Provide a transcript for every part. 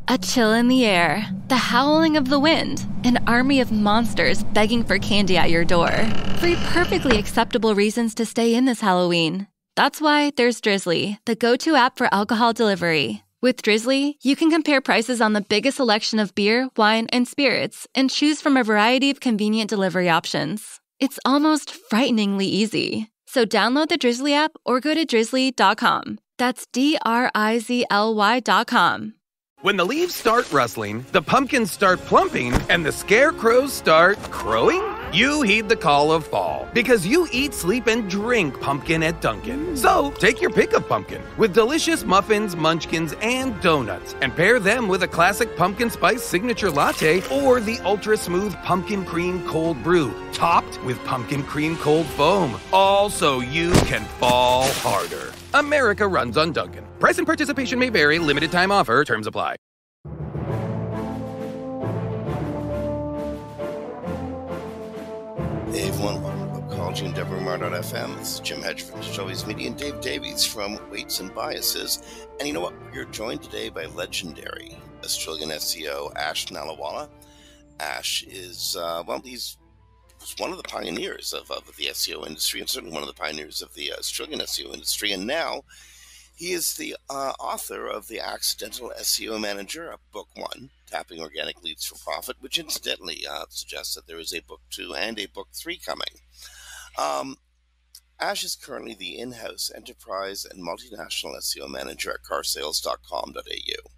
A chill in the air, the howling of the wind, an army of monsters begging for candy at your door. Three perfectly acceptable reasons to stay in this Halloween. That's why there's Drizzly, the go-to app for alcohol delivery. With Drizzly, you can compare prices on the biggest selection of beer, wine, and spirits, and choose from a variety of convenient delivery options. It's almost frighteningly easy. So download the Drizzly app or go to drizzly.com. That's DRIZLY.com. When the leaves start rustling, the pumpkins start plumping, and the scarecrows start crowing, you heed the call of fall, because you eat, sleep, and drink pumpkin at Dunkin'. So take your pick of pumpkin with delicious muffins, munchkins, and donuts, and pair them with a classic pumpkin spice signature latte or the ultra-smooth pumpkin cream cold brew, topped with pumpkin cream cold foam, all so you can fall harder. America runs on Dunkin'. Price and participation may vary. Limited time offer. Terms apply. Hey everyone, welcome to Webcology and WMR.fm. This is Jim Hedge from Showbiz Media and Dave Davies from Weights and Biases. And you know what? We're joined today by legendary Australian SEO Ash Nallawalla. Ash is, he's one of the pioneers of the SEO industry, and certainly one of the pioneers of the Australian SEO industry. And now he is the author of The Accidental SEO Manager, a book one, Tapping Organic Leads for Profit, which incidentally suggests that there is a book 2 and a book 3 coming. Ash is currently the in-house enterprise and multinational SEO manager at carsales.com.au.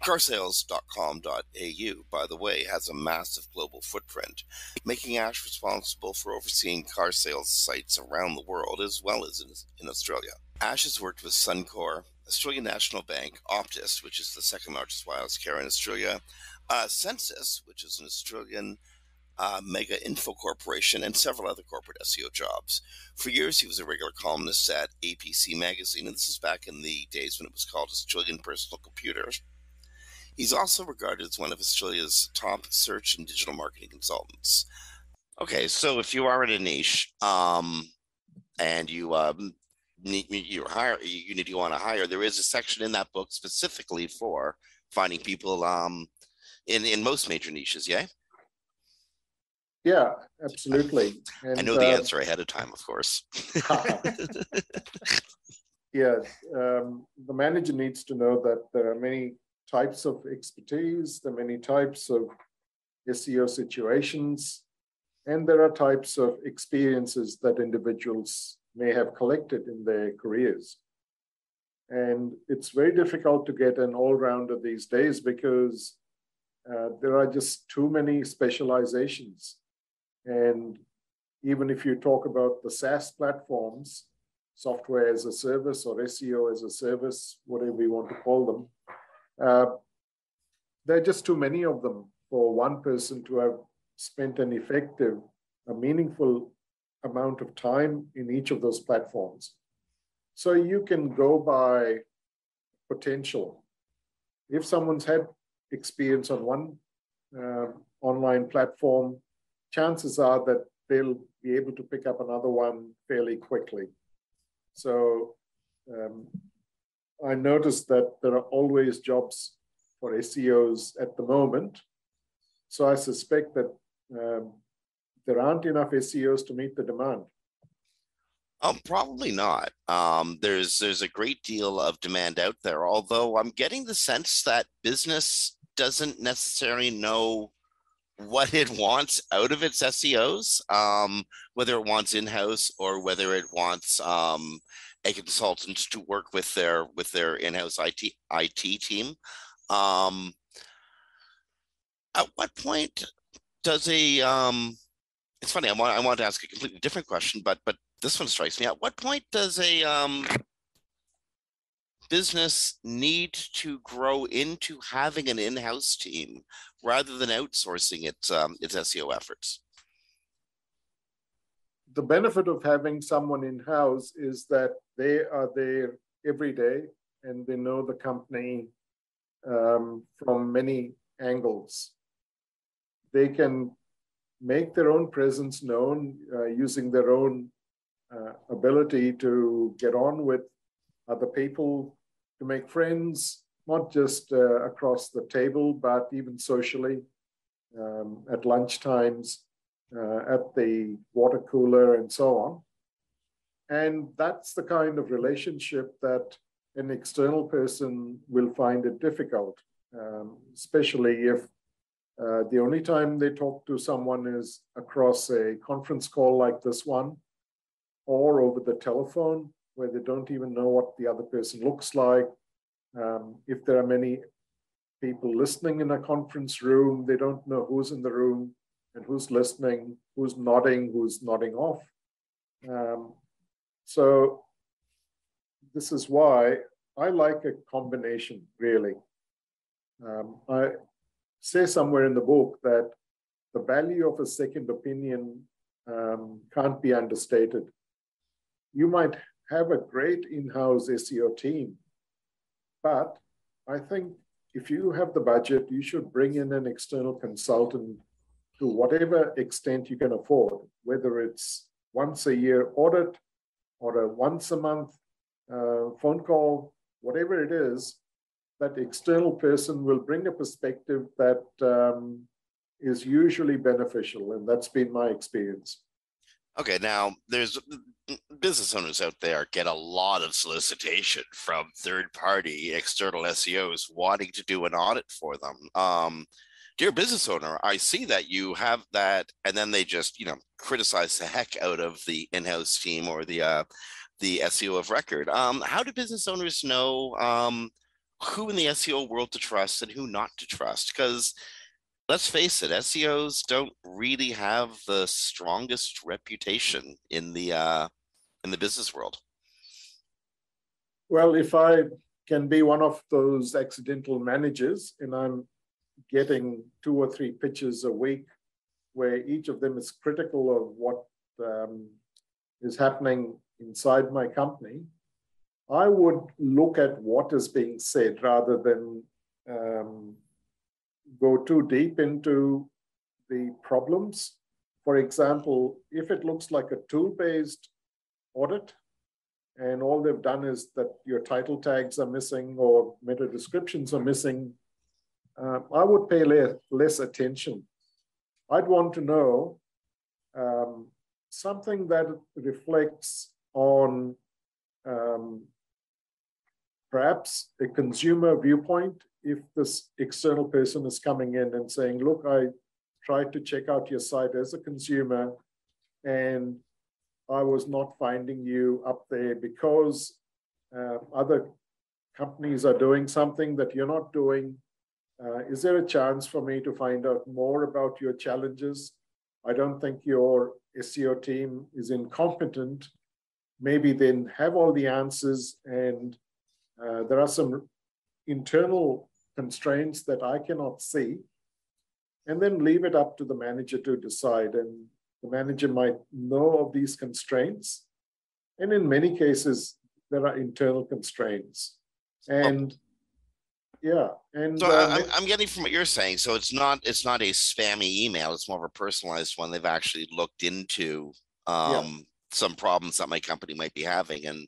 Carsales.com.au, by the way, has a massive global footprint, making Ash responsible for overseeing car sales sites around the world as well as in Australia. Ash has worked with Suncorp, Australian National Bank, Optus, which is the second largest wireless carrier in Australia, Sensis, which is an Australian mega info corporation, and several other corporate SEO jobs. For years, he was a regular columnist at APC Magazine, and this is back in the days when it was called Australian Personal Computer. He's also regarded as one of Australia's top search and digital marketing consultants. Okay, so if you are in a niche and you need to want to hire, there is a section in that book specifically for finding people in most major niches, yeah? Yeah, absolutely. And, I know the answer ahead of time, of course. Yes, the manager needs to know that there are many types of expertise, there are many types of SEO situations, and there are types of experiences that individuals may have collected in their careers. And it's very difficult to get an all-rounder these days because there are just too many specializations. And even if you talk about the SaaS platforms, software as a service or SEO as a service, whatever we want to call them, there are just too many of them for one person to have spent a meaningful amount of time in each of those platforms. So you can go by potential. If someone's had experience on one online platform, chances are that they'll be able to pick up another one fairly quickly. So I noticed that there are always jobs for SEOs at the moment. So I suspect that there aren't enough SEOs to meet the demand. Probably not. There's a great deal of demand out there, although I'm getting the sense that business doesn't necessarily know what it wants out of its SEOs, whether it wants in-house or whether it wants a consultant to work with their in-house IT team. At what point does it's funny, I want to ask a completely different question, but this one strikes me. At what point does a business need to grow into having an in-house team rather than outsourcing its SEO efforts? The benefit of having someone in-house is that they are there every day and they know the company from many angles. They can make their own presence known using their own ability to get on with other people, to make friends, not just across the table, but even socially, at lunch times, at the water cooler, and so on. And that's the kind of relationship that an external person will find it difficult, especially if the only time they talk to someone is across a conference call like this one, or over the telephone, where they don't even know what the other person looks like. If there are many people listening in a conference room, they don't know who's in the room and who's listening, who's nodding off. So this is why I like a combination, really. I say somewhere in the book that the value of a second opinion can't be understated. You might have a great in-house SEO team, but I think if you have the budget, you should bring in an external consultant to whatever extent you can afford, whether it's once a year audit or a once a month phone call, whatever it is. That external person will bring a perspective that is usually beneficial, and that's been my experience. Okay, now there's business owners out there get a lot of solicitation from third-party external SEOs wanting to do an audit for them. Dear business owner, I see that you have that, and then they just, criticize the heck out of the in-house team or the SEO of record. How do business owners know who in the SEO world to trust and who not to trust? Because let's face it, SEOs don't really have the strongest reputation in the business world. Well, if I can be one of those accidental managers, and I'm getting 2 or 3 pitches a week where each of them is critical of what is happening inside my company, I would look at what is being said rather than go too deep into the problems. For example, if it looks like a tool-based audit and all they've done is that your title tags are missing or meta descriptions are missing, I would pay less attention. I'd want to know something that reflects on perhaps a consumer viewpoint. If this external person is coming in and saying, look, I tried to check out your site as a consumer and I was not finding you up there because other companies are doing something that you're not doing. Is there a chance for me to find out more about your challenges? I don't think your SEO team is incompetent. Maybe they have all the answers, and there are some internal constraints that I cannot see, and then leave it up to the manager to decide. And the manager might know of these constraints, and in many cases, there are internal constraints. And I'm getting from what you're saying. So it's not a spammy email. It's more of a personalized one. They've actually looked into some problems that my company might be having, and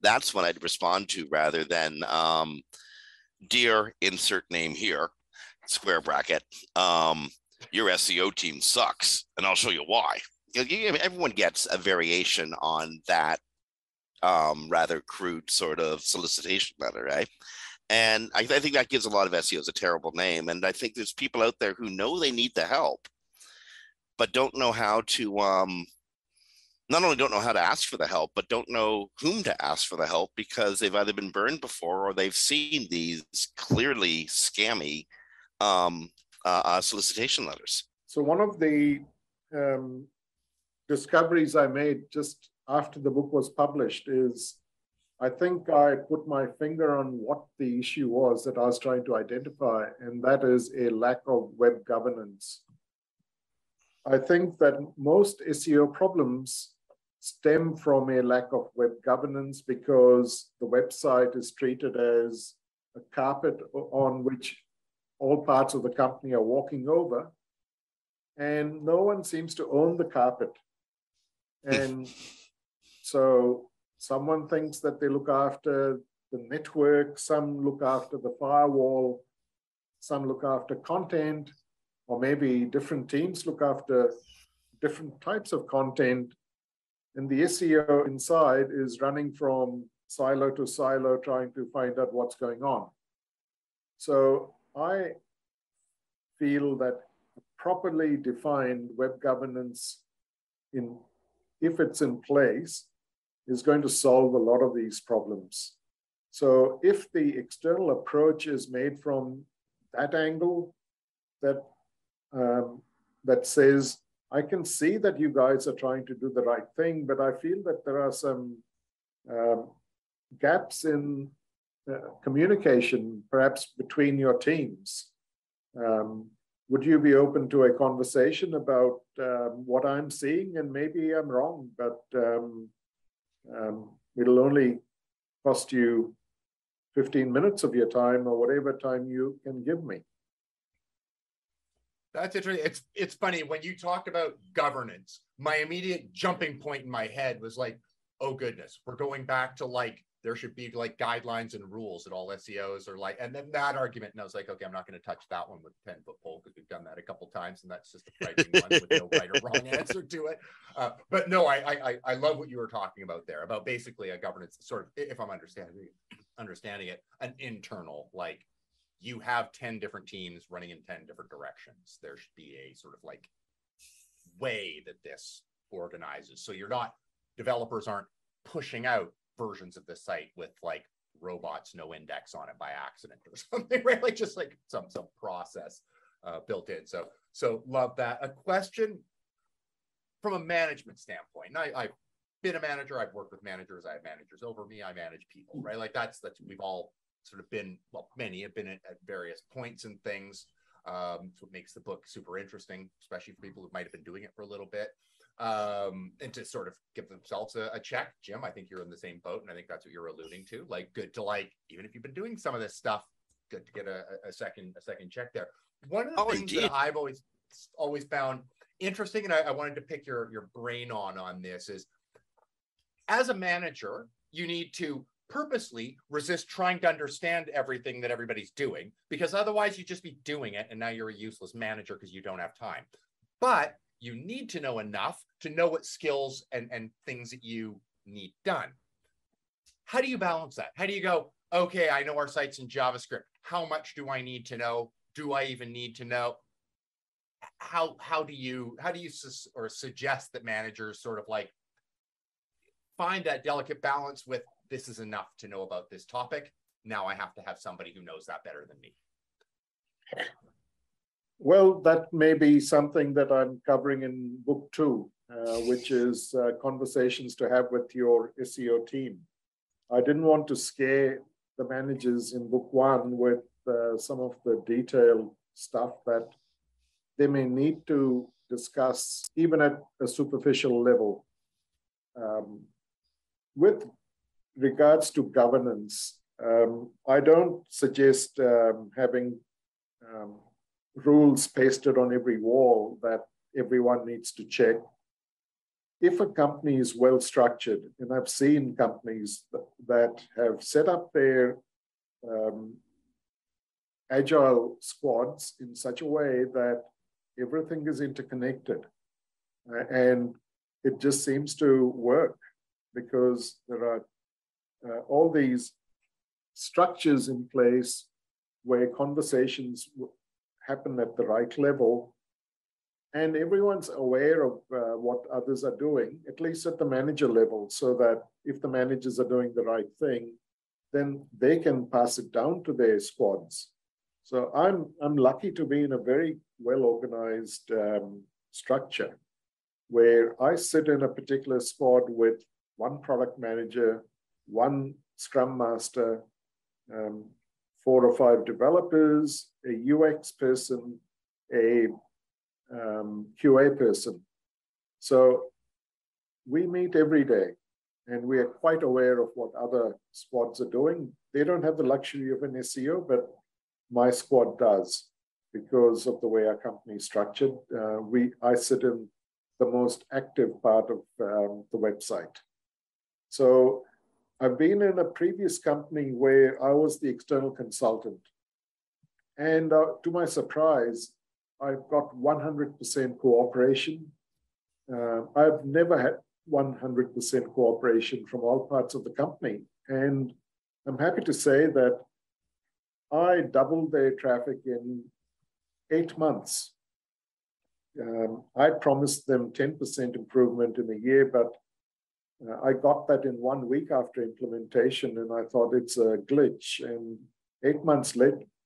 that's what I'd respond to rather than dear insert name here, square bracket. Your SEO team sucks, and I'll show you why. Everyone gets a variation on that rather crude sort of solicitation letter, right? And I think that gives a lot of SEOs a terrible name. And I think there's people out there who know they need the help, but don't know how to, not only don't know how to ask for the help, but don't know whom to ask for the help because they've either been burned before or they've seen these clearly scammy solicitation letters. So one of the discoveries I made just after the book was published is I think I put my finger on what the issue was that I was trying to identify, and that is a lack of web governance. I think that most SEO problems stem from a lack of web governance because the website is treated as a carpet on which all parts of the company are walking over, and no one seems to own the carpet. And so someone thinks that they look after the network, some look after the firewall, some look after content, or maybe different teams look after different types of content. And the SEO inside is running from silo to silo, trying to find out what's going on. So I feel that properly defined web governance, if it's in place, is going to solve a lot of these problems. So if the external approach is made from that angle, that says, I can see that you guys are trying to do the right thing, but I feel that there are some gaps in communication, perhaps between your teams. Would you be open to a conversation about what I'm seeing? And maybe I'm wrong, but it'll only cost you 15 minutes of your time or whatever time you can give me. That's interesting. It's funny, when you talked about governance, my immediate jumping point in my head was like, oh goodness, we're going back to like, there should be like guidelines and rules that all SEOs are like, and then that argument, and I was like, okay, I'm not going to touch that one with a 10-foot pole because we've done that a couple of times, and that's just a frightening one with no right or wrong answer to it. But no, I love what you were talking about there, about basically a governance sort of, if I'm understanding it, an internal, like you have 10 different teams running in 10 different directions. There should be a sort of like way that this organizes. So you're not, developers aren't pushing out versions of the site with like robots, no index on it by accident or something, right? Like just like some process built in. So love that. A question from a management standpoint. And I've been a manager. I've worked with managers. I have managers over me. I manage people, right? Like that's we've all sort of been, well, many have been at various points and things. It's what makes the book super interesting, especially for people who might have been doing it for a little bit. And to sort of give themselves a check. Jim, I think you're in the same boat, and I think that's what you're alluding to. Like, good to like, even if you've been doing some of this stuff, good to get a second check there. One of the things that I've always found interesting, and I wanted to pick your brain on this, is as a manager, you need to purposely resist trying to understand everything that everybody's doing, because otherwise you just be doing it, and now you're a useless manager because you don't have time. But you need to know enough to know what skills and things that you need done. How do you balance that? How do you go, okay, I know our site's in JavaScript. How much do I need to know? Do I even need to know? How do you suggest that managers sort of like find that delicate balance with, this is enough to know about this topic. Now I have to have somebody who knows that better than me. Well, that may be something that I'm covering in book 2, which is conversations to have with your SEO team. I didn't want to scare the managers in book 1 with some of the detailed stuff that they may need to discuss, even at a superficial level. With regards to governance, I don't suggest having rules pasted on every wall that everyone needs to check. If a company is well structured, and I've seen companies that have set up their agile squads in such a way that everything is interconnected, and it just seems to work because there are all these structures in place where conversations happen at the right level, and everyone's aware of what others are doing, at least at the manager level, so that if the managers are doing the right thing, then they can pass it down to their squads. So I'm lucky to be in a very well-organized structure where I sit in a particular squad with one product manager, one scrum master, 4 or 5 developers, a UX person, a QA person. So we meet every day, and we are quite aware of what other squads are doing. They don't have the luxury of an SEO, but my squad does because of the way our company is structured. I sit in the most active part of the website. So I've been in a previous company where I was the external consultant. And to my surprise, I've got 100% cooperation. I've never had 100% cooperation from all parts of the company. And I'm happy to say that I doubled their traffic in 8 months. I promised them 10% improvement in a year, but I got that in 1 week after implementation, and I thought it's a glitch. And 8 months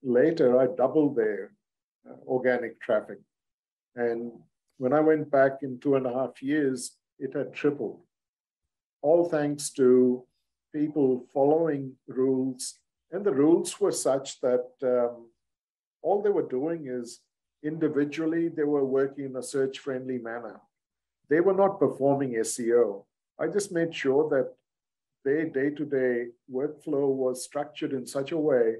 later, I doubled their organic traffic. And when I went back in 2.5 years, it had tripled. All thanks to people following rules. And the rules were such that all they were doing is individually, they were working in a search-friendly manner. They were not performing SEO. I just made sure that their day-to-day workflow was structured in such a way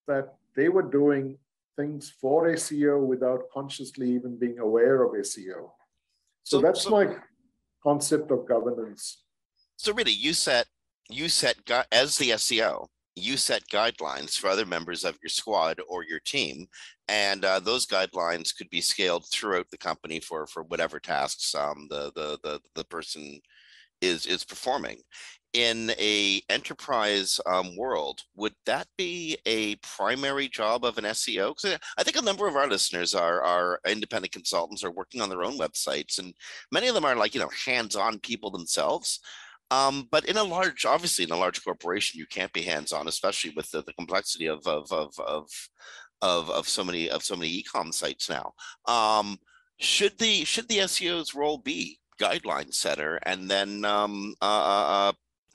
that they were doing things for SEO without consciously even being aware of SEO. So that's my concept of governance. So really, you set as the SEO, you set guidelines for other members of your squad or your team, and those guidelines could be scaled throughout the company for whatever tasks the person is performing. In a enterprise world, would that be a primary job of an SEO? Because I think a number of our listeners are independent consultants, are working on their own websites, and many of them are like, hands-on people themselves. But obviously in a large corporation, you can't be hands-on, especially with the complexity of so many e-com sites now. Should the SEO's role be guideline setter and then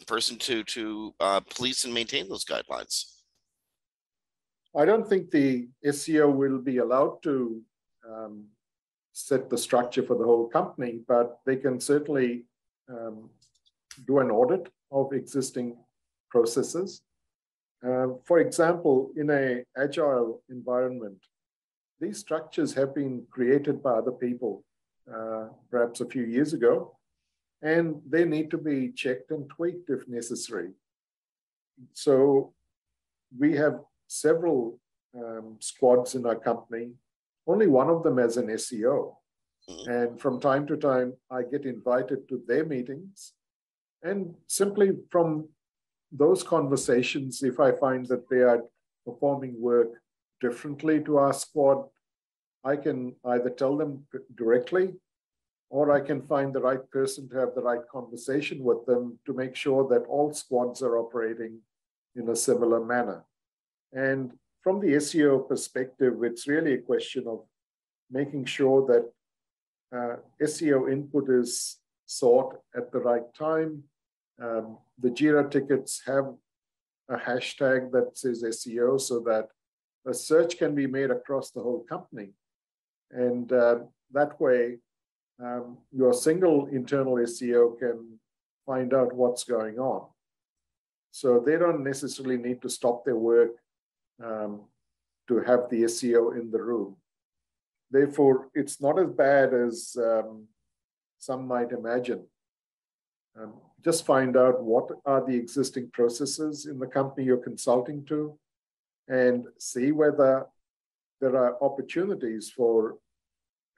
person to police and maintain those guidelines? I don't think the SEO will be allowed to set the structure for the whole company, but they can certainly do an audit of existing processes. For example, in an agile environment, these structures have been created by other people, perhaps a few years ago, and they need to be checked and tweaked if necessary. So we have several squads in our company, only one of them as an SEO. And from time to time, I get invited to their meetings. And simply from those conversations, if I find that they are performing work differently to our squad, I can either tell them directly, or I can find the right person to have the right conversation with them to make sure that all squads are operating in a similar manner. And from the SEO perspective, it's really a question of making sure that SEO input is sought at the right time. The Jira tickets have a hashtag that says SEO so that a search can be made across the whole company. And that way, your single internal SEO can find out what's going on. So they don't necessarily need to stop their work to have the SEO in the room. Therefore, it's not as bad as some might imagine. Just find out what are the existing processes in the company you're consulting to, and see whether there are opportunities for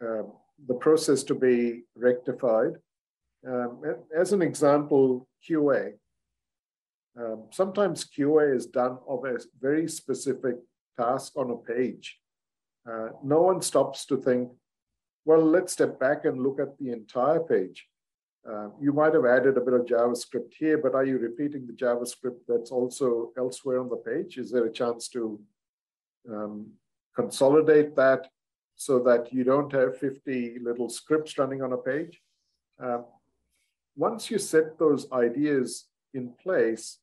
the process to be rectified. As an example, QA. Sometimes QA is done of a very specific task on a page. No one stops to think, well, let's step back and look at the entire page. You might have added a bit of JavaScript here, but are you repeating the JavaScript that's also elsewhere on the page? Is there a chance to consolidate that so that you don't have 50 little scripts running on a page? Once you set those ideas in place,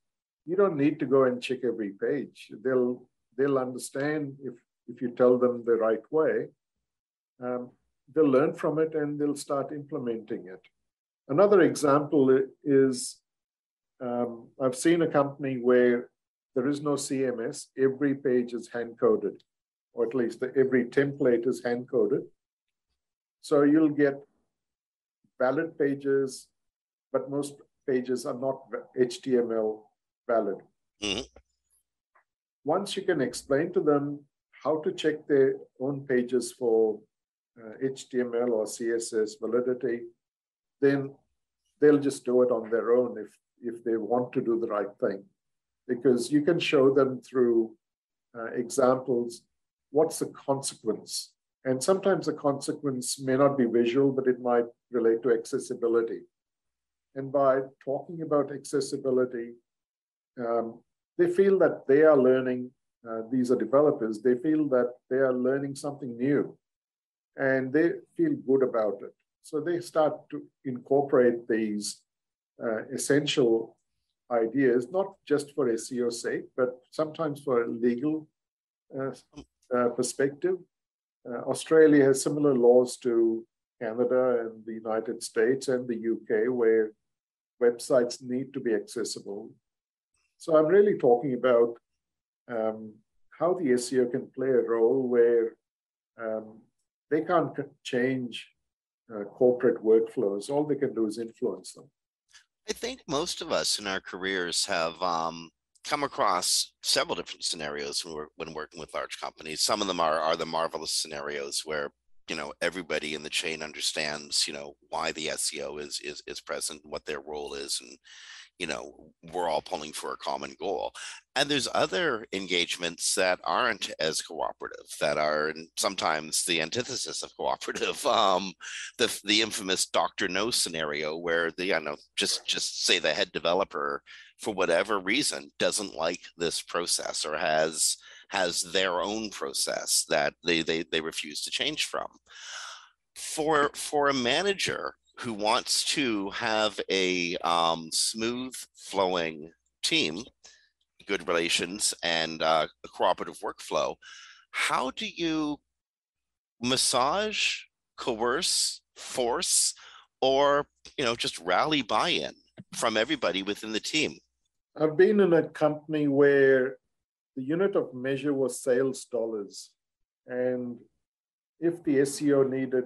you don't need to go and check every page. They'll understand if you tell them the right way. They'll learn from it and they'll start implementing it. Another example is I've seen a company where there is no CMS. Every page is hand-coded, or at least every template is hand-coded. So you'll get valid pages, but most pages are not HTML valid. Mm-hmm. Once you can explain to them how to check their own pages for HTML or CSS validity, then they'll just do it on their own if they want to do the right thing. Because you can show them through examples what's the consequence. And sometimes the consequence may not be visual, but it might relate to accessibility. And by talking about accessibility, they feel that they are learning, these are developers, they feel that they are learning something new and they feel good about it. So they start to incorporate these essential ideas, not just for SEO sake, but sometimes for a legal perspective. Australia has similar laws to Canada and the United States and the UK, where websites need to be accessible. So I'm really talking about how the SEO can play a role where they can't change corporate workflows. All they can do is influence them. I think most of us in our careers have come across several different scenarios when working with large companies. Some of them are the marvelous scenarios where, you know, everybody in the chain understands, you know, why the SEO is present, what their role is, and, you know, we're all pulling for a common goal. And there's other engagements that aren't as cooperative, that are sometimes the antithesis of cooperative. The infamous Dr. No scenario where just say the head developer, for whatever reason, doesn't like this process or has their own process that they refuse to change from. For a manager who wants to have a smooth flowing team, good relations, and a cooperative workflow, how do you massage, coerce, force, or, you know, just rally buy-in from everybody within the team? I've been in a company where the unit of measure was sales dollars. And if the SEO needed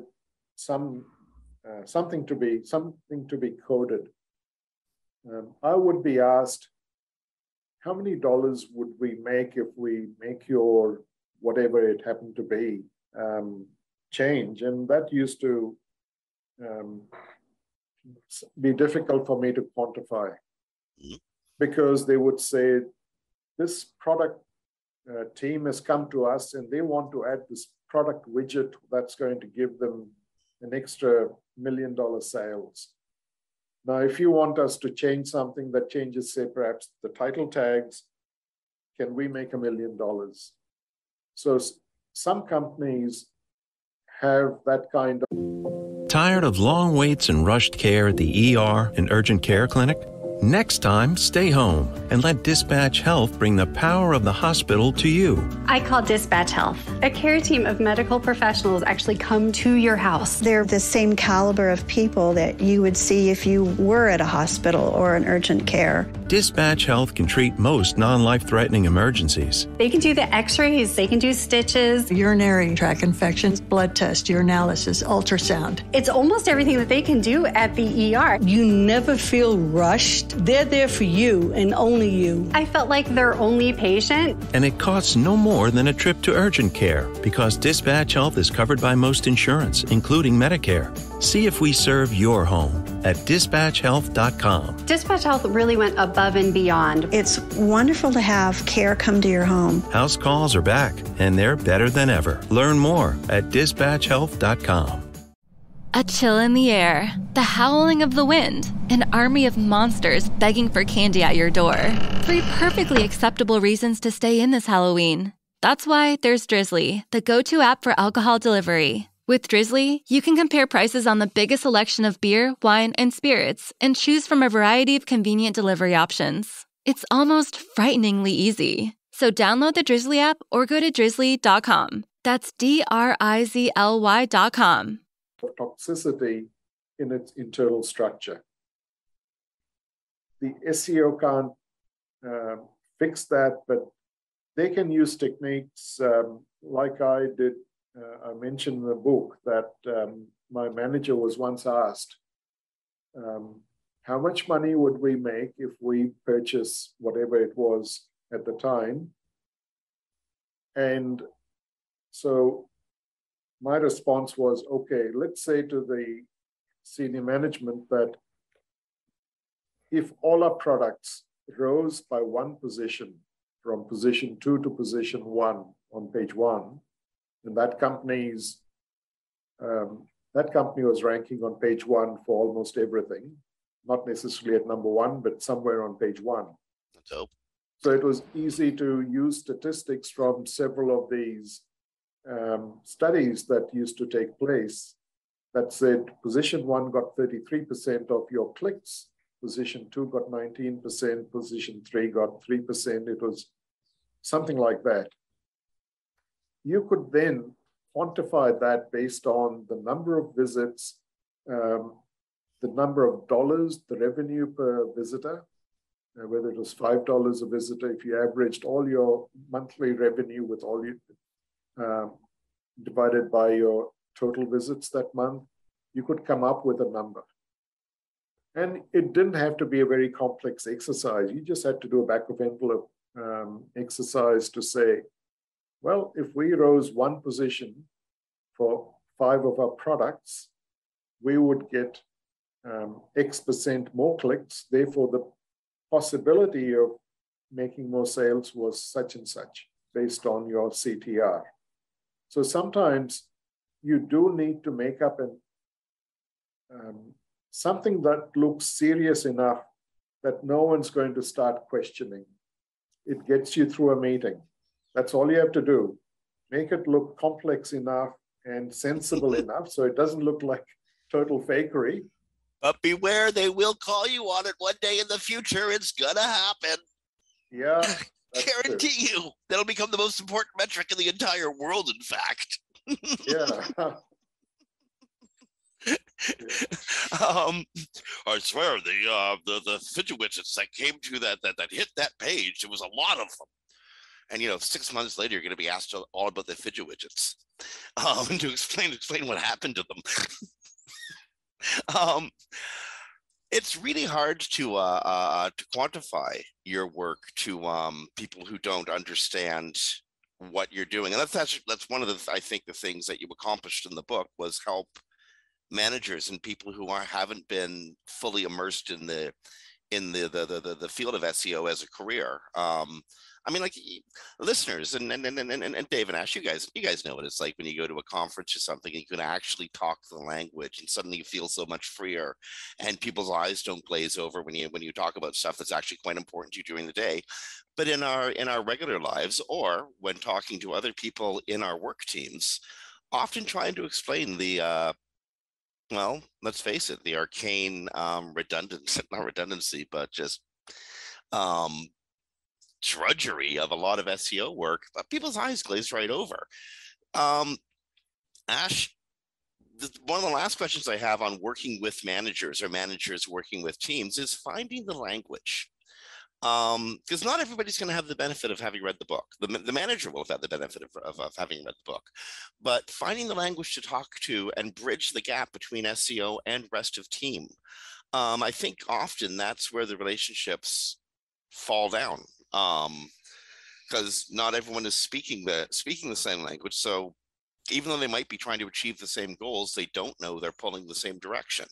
something to be coded, I would be asked, how many dollars would we make if we make your whatever it happened to be change? And that used to be difficult for me to quantify, because they would say, this product team has come to us and they want to add this product widget that's going to give them an extra $1 million sales. Now, if you want us to change something that changes, say, perhaps the title tags, can we make $1 million? So some companies have that kind of... Tired of long waits and rushed care at the ER and urgent care clinic? Next time, stay home and let Dispatch Health bring the power of the hospital to you. I call Dispatch Health. A care team of medical professionals actually come to your house. They're the same caliber of people that you would see if you were at a hospital or an urgent care. Dispatch Health can treat most non-life-threatening emergencies. They can do the x-rays, they can do stitches, urinary tract infections, blood test, urinalysis, ultrasound. It's almost everything that they can do at the ER. You never feel rushed. They're there for you and only you. I felt like their only patient. And it costs no more than a trip to urgent care because Dispatch Health is covered by most insurance, including Medicare. See if we serve your home at dispatchhealth.com. Dispatch Health really went above and beyond. It's wonderful to have care come to your home. House calls are back, and they're better than ever. Learn more at dispatchhealth.com. A chill in the air, the howling of the wind, an army of monsters begging for candy at your door. 3 perfectly acceptable reasons to stay in this Halloween. That's why there's Drizzly, the go-to app for alcohol delivery. With Drizzly, you can compare prices on the biggest selection of beer, wine, and spirits, and choose from a variety of convenient delivery options. It's almost frighteningly easy. So download the Drizzly app or go to drizzly.com. That's DRIZLY.com. Toxicity in its internal structure. The SEO can't fix that, but they can use techniques like I did. I mentioned in the book that my manager was once asked, how much money would we make if we purchase whatever it was at the time? And so my response was, okay, let's say to the senior management that if all our products rose by one position, from position 2 to position 1 on page 1, and that company was ranking on page 1 for almost everything, not necessarily at number 1, but somewhere on page 1. That's dope. So it was easy to use statistics from several of these studies that used to take place that said position 1 got 33% of your clicks, position 2 got 19%, position 3 got 3%. It was something like that. You could then quantify that based on the number of visits, the number of dollars, the revenue per visitor, whether it was $5 a visitor. If you averaged all your monthly revenue with all you divided by your total visits that month, you could come up with a number. And it didn't have to be a very complex exercise. You just had to do a back of envelope exercise to say, well, if we rose one position for 5 of our products, we would get X% more clicks. Therefore, the possibility of making more sales was such and such based on your CTR. So sometimes you do need to make up something that looks serious enough that no one's going to start questioning. It gets you through a meeting. That's all you have to do. Make it look complex enough and sensible enough so it doesn't look like total fakery. But beware, they will call you on it one day in the future. It's gonna happen. Yeah. Guarantee you. That'll become the most important metric in the entire world, in fact. Yeah. I swear the fidget widgets that came to that hit that page, there was a lot of them. And 6 months later, you're going to be asked all about the fidget widgets, to explain what happened to them. It's really hard to quantify your work to people who don't understand what you're doing, and that's one of the the things that you accomplished in the book was help managers and people who haven't been fully immersed in the field of SEO as a career. I mean, like listeners and Dave and Ash, you guys know what it's like when you go to a conference or something and you can actually talk the language and suddenly you feel so much freer and people's eyes don't glaze over when you talk about stuff that's actually quite important to you during the day. But in our regular lives, or when talking to other people in our work teams, often trying to explain the well, let's face it, the arcane redundancy, but just drudgery of a lot of SEO work, people's eyes glaze right over. Ash, one of the last questions I have on working with managers or managers working with teams is finding the language. Because not everybody's going to have the benefit of having read the book. The manager will have had the benefit of having read the book. But finding the language to talk to and bridge the gap between SEO and rest of team, I think often that's where the relationships fall down. Because not everyone is speaking the same language. So even though they might be trying to achieve the same goals, they don't know they're pulling the same direction.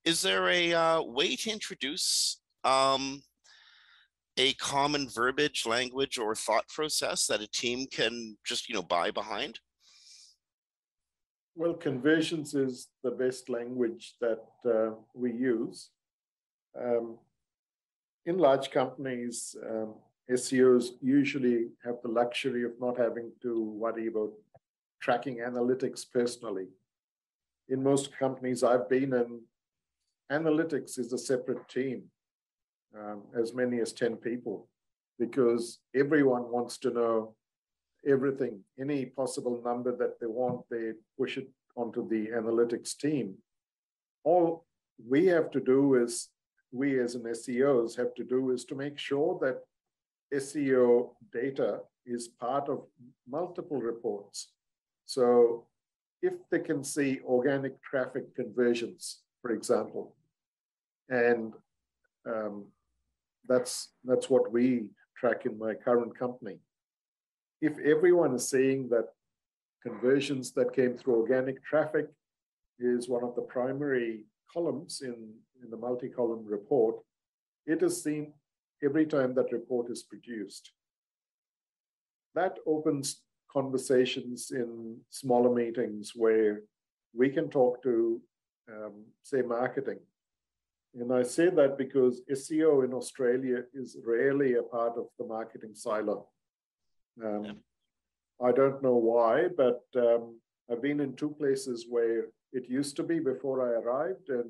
Is there a way to introduce a common verbiage, language, or thought process that a team can just, buy behind? Well, conversions is the best language that we use. In large companies, SEOs usually have the luxury of not having to worry about tracking analytics personally. In most companies I've been in, analytics is a separate team. As many as 10 people, because everyone wants to know everything, any possible number that they want, they push it onto the analytics team. All we have to do is, we as an SEOs have to do is to make sure that SEO data is part of multiple reports. So if they can see organic traffic conversions, for example, and That's what we track in my current company. If everyone is saying that conversions that came through organic traffic is one of the primary columns in the multi-column report, it is seen every time that report is produced. That opens conversations in smaller meetings where we can talk to, say, marketing. And I say that because SEO in Australia is rarely a part of the marketing silo. I don't know why, but I've been in two places where it used to be before I arrived, and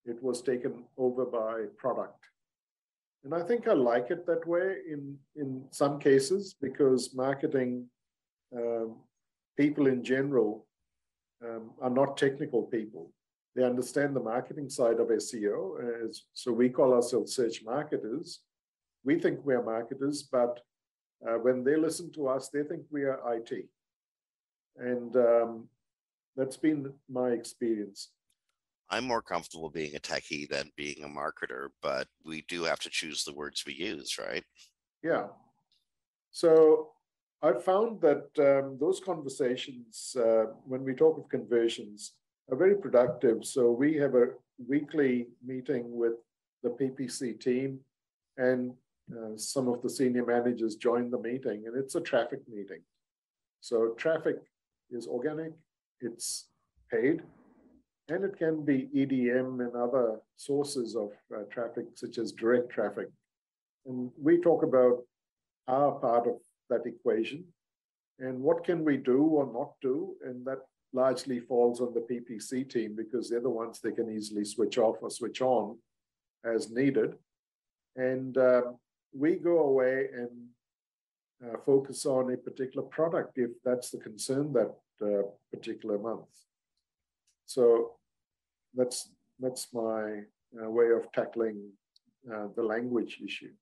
it was taken over by product. And I think I like it that way in some cases, because marketing people in general are not technical people. They understand the marketing side of SEO. So we call ourselves search marketers. We think we are marketers, but when they listen to us, they think we are IT. And that's been my experience. I'm more comfortable being a techie than being a marketer, but we do have to choose the words we use, right? Yeah. So I found that those conversations, when we talk of conversions, are very productive. So we have a weekly meeting with the PPC team, and some of the senior managers join the meeting, and it's a traffic meeting. So traffic is organic, it's paid, and it can be EDM and other sources of traffic, such as direct traffic. And we talk about our part of that equation and what can we do or not do. And that largely falls on the PPC team, because they're the ones they can easily switch off or switch on as needed. And we go away and focus on a particular product if that's the concern that particular month. So that's my way of tackling the language issue.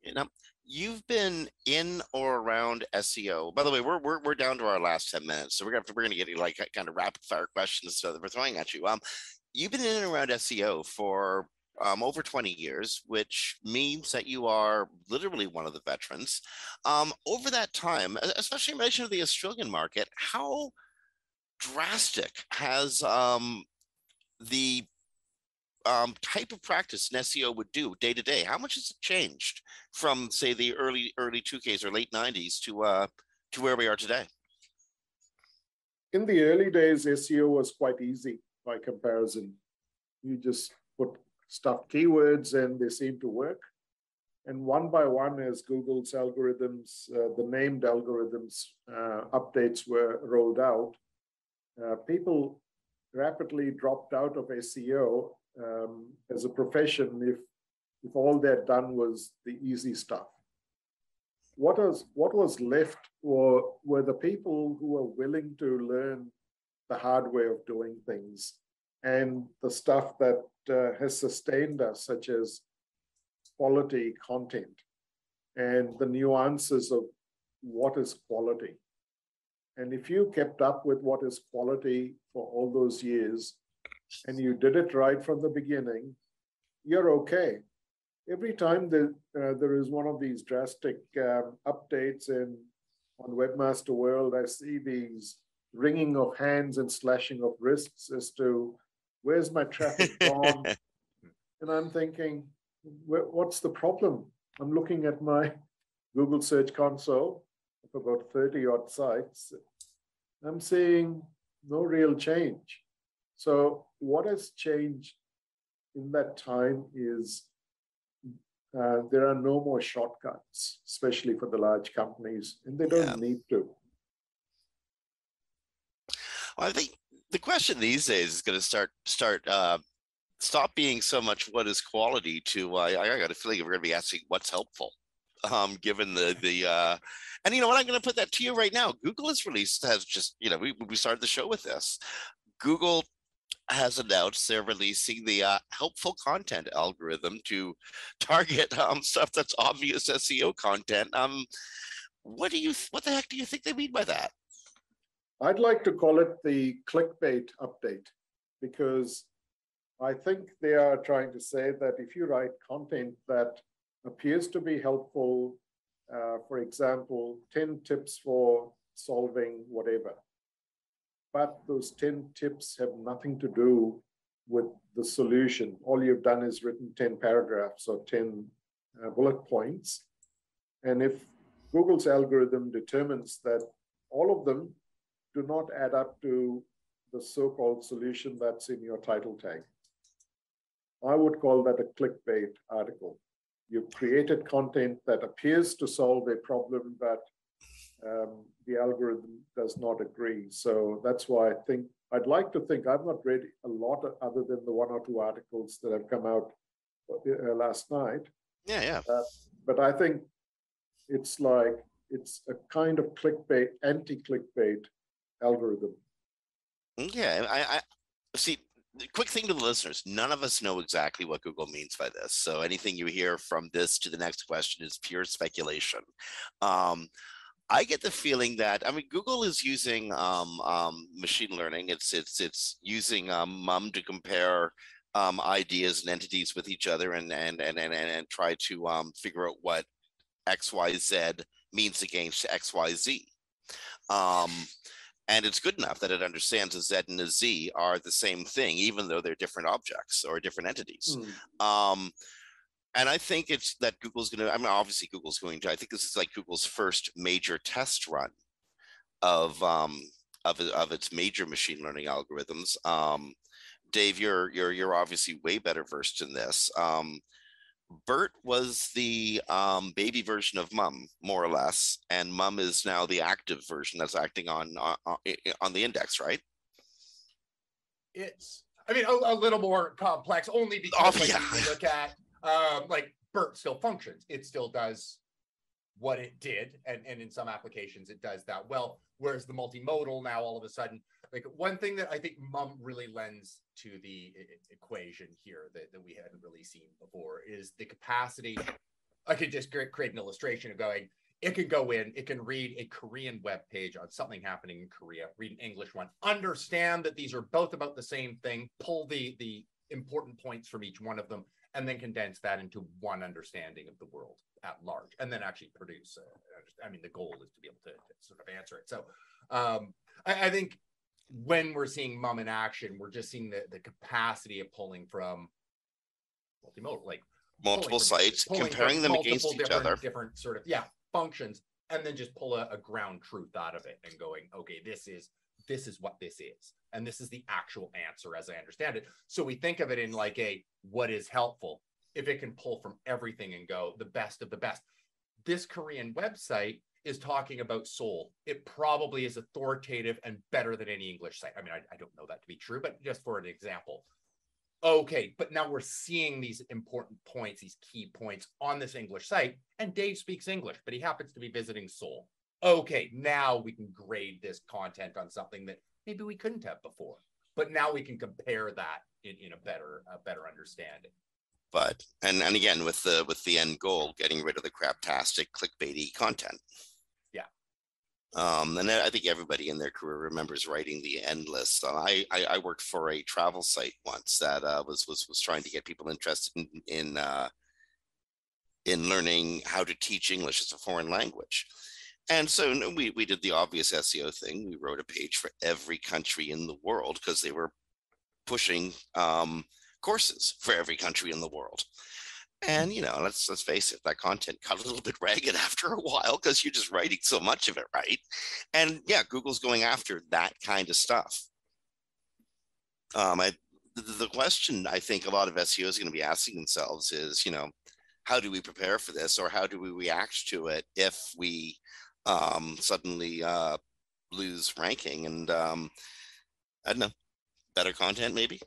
You know, you've been in or around SEO. By the way, we're down to our last 10 minutes, so we're gonna get you like kind of rapid fire questions that we're throwing at you. You've been in and around SEO for over 20 years, which means that you are literally one of the veterans. Over that time, especially in relation to the Australian market, how drastic has the type of practice an SEO would do day to day? How much has it changed from, say, the early 2Ks or late 90s to where we are today? In the early days, SEO was quite easy by comparison. You just put stuff keywords and they seem to work. And one by one, as Google's algorithms, the named algorithms updates were rolled out, people rapidly dropped out of SEO as a profession if all they'd done was the easy stuff. What was left were the people who were willing to learn the hard way of doing things, and the stuff that has sustained us, such as quality content and the nuances of what is quality. And if you kept up with what is quality for all those years, and you did it right from the beginning, you're okay. Every time there is one of these drastic updates on Webmaster World, I see these wringing of hands and slashing of wrists as to where's my traffic gone? And I'm thinking, what's the problem? I'm looking at my Google Search Console of about 30 odd sites. I'm seeing no real change. So what has changed in that time is there are no more shortcuts, especially for the large companies, and they don't need to. Well, I think the question these days is going to stop being so much what is quality to I got a feeling we're going to be asking what's helpful, given the and you know what, I'm going to put that to you right now. Google has just, you know, we started the show with this. Google has announced they're releasing the helpful content algorithm to target stuff that's obvious SEO content. What the heck do you think they mean by that? I'd like to call it the clickbait update, because I think they are trying to say that if you write content that appears to be helpful, for example, 10 tips for solving whatever, but those 10 tips have nothing to do with the solution. All you've done is written 10 paragraphs or 10 bullet points. And if Google's algorithm determines that all of them do not add up to the so-called solution that's in your title tag, I would call that a clickbait article. You've created content that appears to solve a problem, but the algorithm does not agree. So that's why I'd like to think, I've not read a lot other than the 1 or 2 articles that have come out last night. Yeah. But I think it's a kind of clickbait, anti-clickbait algorithm. Yeah, I see. Quick thing to the listeners, none of us know exactly what Google means by this. So anything you hear from this to the next question is pure speculation. I get the feeling that, Google is using machine learning. It's using MUM to compare ideas and entities with each other and try to figure out what XYZ means against XYZ. And it's good enough that it understands a Z and a Z are the same thing, even though they're different objects or different entities. And I think it's that Google's going to, obviously Google's going to, I think this is like Google's first major test run of its major machine learning algorithms. Dave, you're obviously way better versed in this. BERT was the baby version of MUM, more or less, and MUM is now the active version that's acting on the index, right? It's, a little more complex, only because you look at like BERT still functions. It still does what it did, and in some applications it does that well. Whereas the multimodal now all of a sudden, like one thing that I think MUM really lends to the equation here that we hadn't really seen before is the capacity. I could just create an illustration of going, it can go in, it can read a Korean web page on something happening in Korea, read an English one, understand that these are both about the same thing, pull the important points from each one of them, and then condense that into one understanding of the world at large, and then actually produce. The goal is to be able to sort of answer it. So I think when we're seeing MUM in action, we're just seeing the capacity of pulling from multimodal, like multiple sites, comparing them against each other, different sort of functions, and then just pull a ground truth out of it and going, okay, this is what this is, and this is the actual answer as I understand it. So we think of it in like what is helpful. If it can pull from everything and go the best of the best. This Korean website is talking about Seoul. It probably is authoritative and better than any English site. I don't know that to be true, but just for an example. Okay, but now we're seeing these important points, these key points on this English site, and Dave speaks English, but he happens to be visiting Seoul. Okay, now we can grade this content on something that maybe we couldn't have before, but now we can compare that in a better understanding. But and again with the end goal, getting rid of the craptastic clickbaity content. Yeah. And I think everybody in their career remembers writing the end list. I worked for a travel site once that was trying to get people interested in learning how to teach English as a foreign language. And so we did the obvious SEO thing. We wrote a page for every country in the world because they were pushing courses for every country in the world. And, let's face it, that content got a little bit ragged after a while because you're just writing so much of it, right? And yeah, Google's going after that kind of stuff. The question I think a lot of SEOs are going to be asking themselves is, how do we prepare for this, or how do we react to it if we suddenly lose ranking? And I don't know, better content maybe?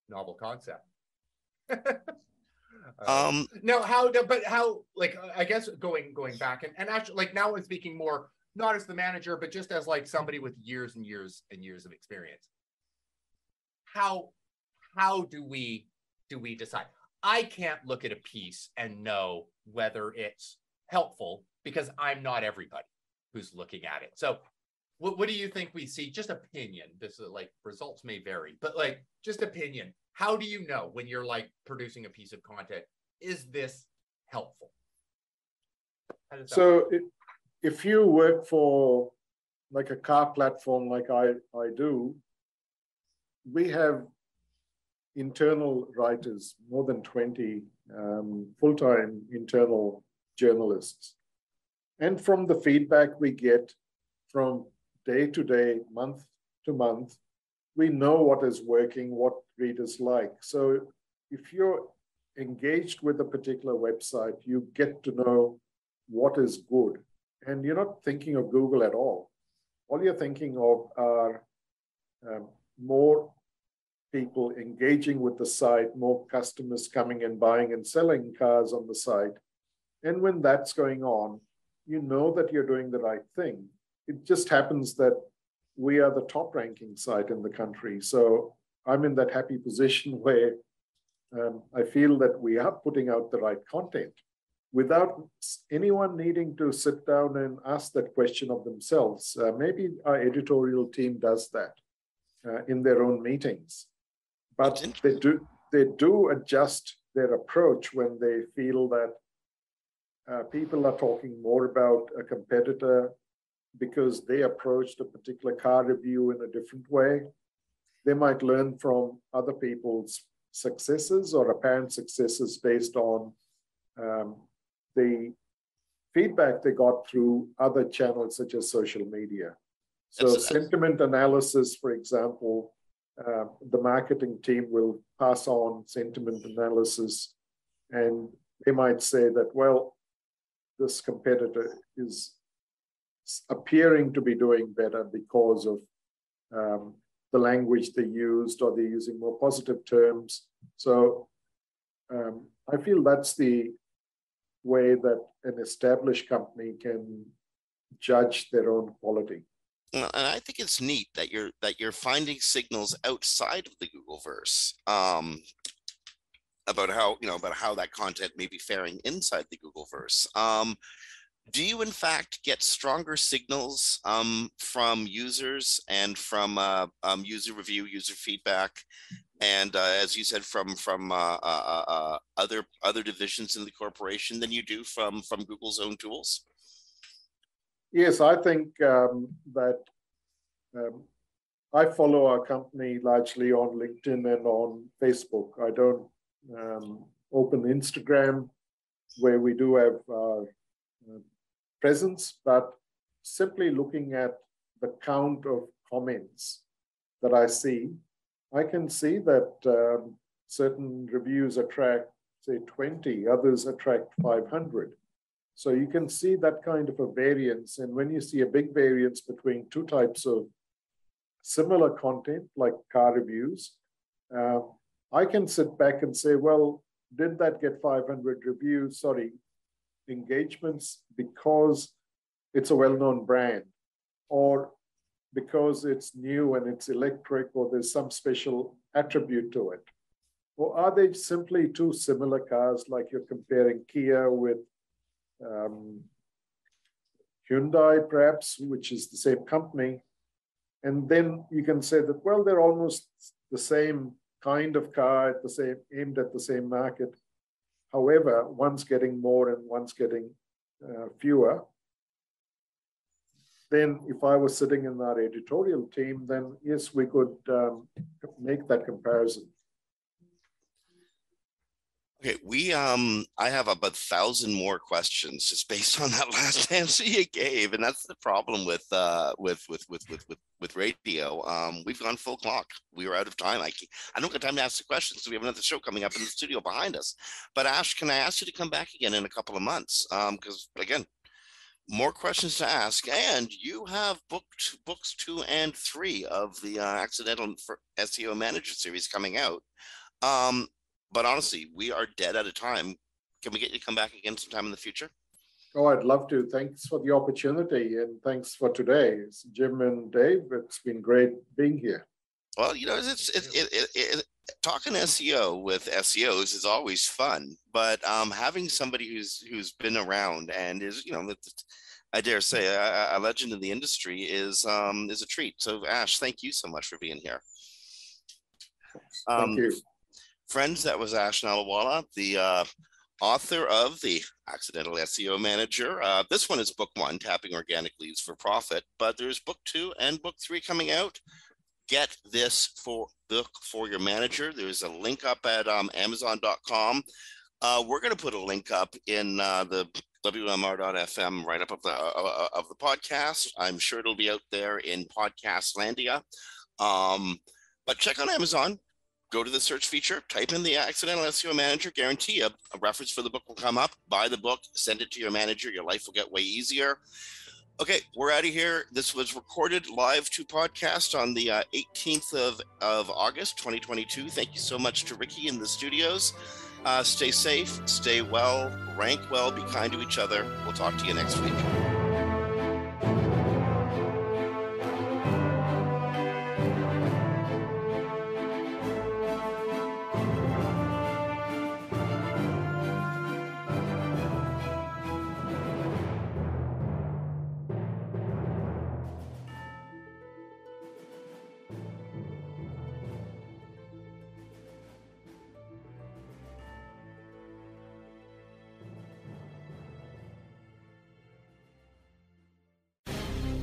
Novel concept. No, how, like, I guess going back and actually, like, now I'm speaking more not as the manager, but just as like somebody with years and years and years of experience. How do we decide? I can't look at a piece and know whether it's helpful because I'm not everybody who's looking at it. So What do you think we see? Just opinion. This is like results may vary, but like just opinion. How do you know when you're like producing a piece of content? Is this helpful? So if you work for like a car platform like I do, we have internal writers, more than 20 full-time internal journalists. And from the feedback we get from day to day, month to month, we know what is working, what readers like. So if you're engaged with a particular website, you get to know what is good. And you're not thinking of Google at all. All you're thinking of are more people engaging with the site, more customers coming and buying and selling cars on the site. And when that's going on, you know that you're doing the right thing. It just happens that we are the top ranking site in the country. So I'm in that happy position where I feel that we are putting out the right content without anyone needing to sit down and ask that question of themselves. Maybe our editorial team does that in their own meetings, but they do adjust their approach when they feel that people are talking more about a competitor because they approached a particular car review in a different way. They might learn from other people's successes or apparent successes based on the feedback they got through other channels such as social media. So sentiment analysis, for example, the marketing team will pass on sentiment analysis, and they might say that, well, this competitor is appearing to be doing better because of the language they used, or they're using more positive terms. So I feel that's the way that an established company can judge their own quality. And I think it's neat that you're finding signals outside of the Googleverse about how that content may be faring inside the Googleverse. Do you in fact get stronger signals from users and from user review, user feedback, and as you said, from other divisions in the corporation than you do from Google's own tools? Yes, I think that I follow our company largely on LinkedIn and on Facebook. I don't open Instagram, where we do have our presence, but simply looking at the count of comments that I see, I can see that certain reviews attract, say, 20, others attract 500. So you can see that kind of a variance. And when you see a big variance between two types of similar content, like car reviews, I can sit back and say, well, did that get 500 reviews? Engagements because it's a well-known brand, or because it's new and it's electric, or there's some special attribute to it? Or are they simply two similar cars, like you're comparing Kia with Hyundai, perhaps, which is the same company? And then you can say that, well, they're almost the same kind of car, aimed at the same market. However, one's getting more and one's getting fewer. Then if I was sitting in our editorial team, then yes, we could make that comparison. Okay, I have about 1,000 more questions just based on that last answer you gave, and that's the problem with radio. We've gone full clock. We are out of time. I don't get time to ask the questions, so we have another show coming up in the studio behind us. But Ash, can I ask you to come back again in a couple of months? Because again, more questions to ask, and you have books 2 and 3 of the Accidental for SEO Manager series coming out. But honestly, we are dead out of time. Can we get you to come back again sometime in the future? Oh, I'd love to. Thanks for the opportunity, and thanks for today. Jim and Dave, it's been great being here. Well, talking SEO with SEOs is always fun, but having somebody who's been around and is, I dare say a legend in the industry is a treat. So Ash, thank you so much for being here. Thank you. Friends, that was Ash Nallawalla, the author of The Accidental SEO Manager. This one is book 1, Tapping Organic Leads for Profit, but there's book 2 and book 3 coming out. Get this book for your manager. There's a link up at Amazon.com. We're going to put a link up in the WMR.fm right up of the podcast. I'm sure it'll be out there in Podcastlandia. But check on Amazon. Go to the search feature, type in The Accidental SEO Manager, guarantee a reference for the book will come up. Buy the book, send it to your manager. Your life will get way easier. Okay, we're out of here. This was recorded live to podcast on the 18th of August, 2022. Thank you so much to Ricky in the studios. Stay safe, stay well, rank well, be kind to each other. We'll talk to you next week.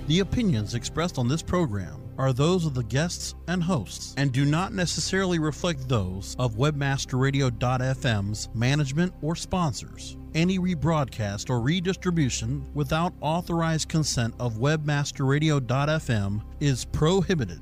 The opinions expressed on this program are those of the guests and hosts and do not necessarily reflect those of webmasterradio.fm's management or sponsors. Any rebroadcast or redistribution without authorized consent of webmasterradio.fm is prohibited.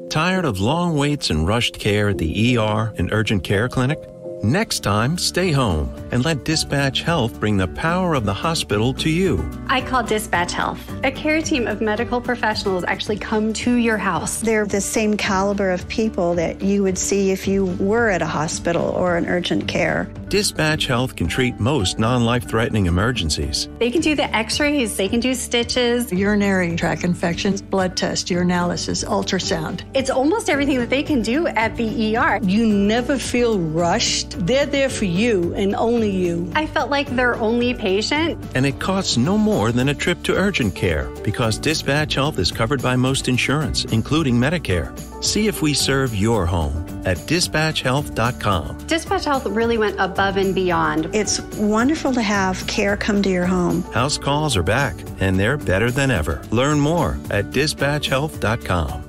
Tired of long waits and rushed care at the ER and urgent care clinic? Next time, stay home and let Dispatch Health bring the power of the hospital to you. I call Dispatch Health. A care team of medical professionals actually come to your house. They're the same caliber of people that you would see if you were at a hospital or an urgent care. Dispatch Health can treat most non-life-threatening emergencies. They can do the x-rays, they can do stitches, Urinary tract infections, blood test, urinalysis, ultrasound. It's almost everything that they can do at the ER. You never feel rushed. They're there for you and only you. I felt like their only patient. And it costs no more than a trip to urgent care because Dispatch Health is covered by most insurance, including Medicare. See if we serve your home at dispatchhealth.com. Dispatch Health really went above and beyond. It's wonderful to have care come to your home. House calls are back, and they're better than ever. Learn more at dispatchhealth.com.